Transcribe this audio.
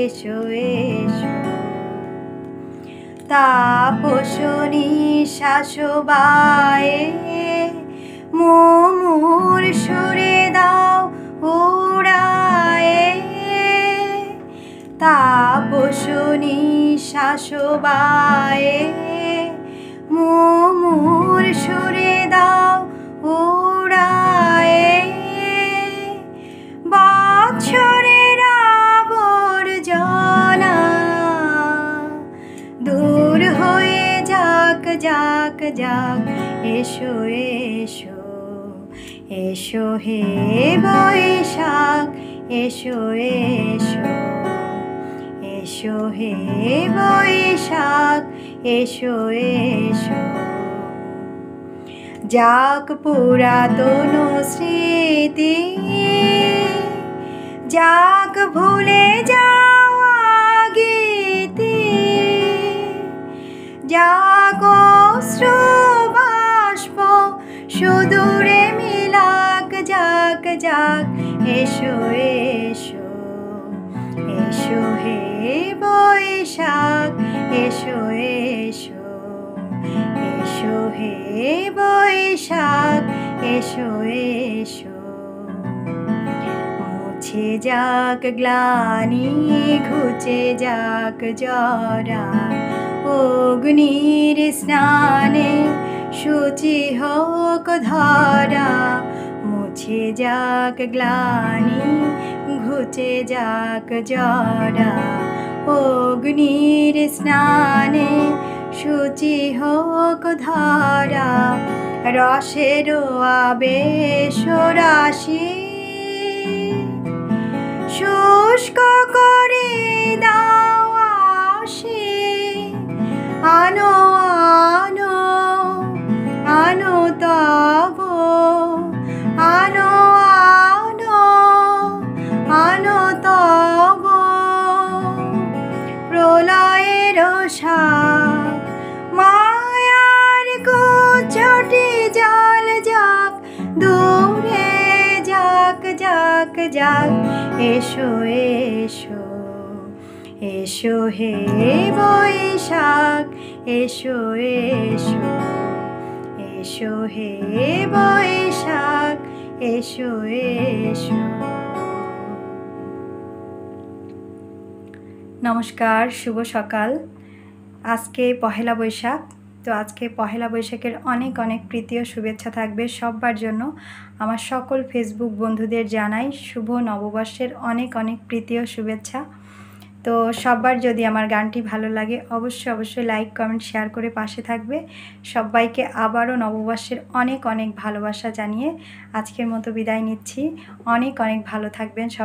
এসো এসো। তাপস নিঃশ্বাস বায়ে মুমুর সুরে দাও উড়ায়ে। তাপস নিঃশ্বাস বায়ে মুমুর সুরে দাও উড়ায়ে। বৎসরের আবর্জনা দূর হয়ে যাক যাক যাক, এসো এসো এসো হে বৈশাখ, এসো এসো এসো হে বৈশাখ, এসো এসো। যাক পুরাতন স্মৃতি, যাক ভুলে যাওয়া গীতি, যাক অশ্রু বাষ্প সুদূরে মিলাক যাক যাক, এসো এসো এসো হে বৈশাখ, এসো এসো এসো হে বৈশাখ, এসো এসো। মুছে যাক গ্লানি, ঘুচে যাক জরা, অগ্নির স্নানে শুচি হোক ধরা। মুছে যাক গ্লানি, ঘুচে যাক জরা, অগ্নির স্নানে শুচি হোক ধরা। রসের আবেশ রাশি শুষ্ক করে দাও আসি। আনো আনো আনো তব, আনো আনো আনো তব। প্রলয়ের শাক মায়ার কুচটি জল যাক, দূরে যাক যাক যাক, এসো এসো এসো হে বৈশাখ, এসো এসো এসো হে বৈশাখ, এসো এসো। নমস্কার, শুভ সকাল। আজকে পহেলা বৈশাখ। তো আজকে পহেলা বৈশাখের অনেক অনেক প্রীতি ও শুভেচ্ছা থাকবে সবার জন্য। আমার সকল ফেসবুক বন্ধুদের জানাই শুভ নববর্ষের অনেক অনেক প্রীতি ও শুভেচ্ছা। তো সবার যদি আমার গানটি ভালো লাগে অবশ্যই অবশ্যই লাইক কমেন্ট শেয়ার করে পাশে থাকবে। সবাইকে আবারও নববর্ষের অনেক অনেক ভালোবাসা জানিয়ে আজকের মতো বিদায় নিচ্ছি। অনেক অনেক ভালো থাকবেন সবাই।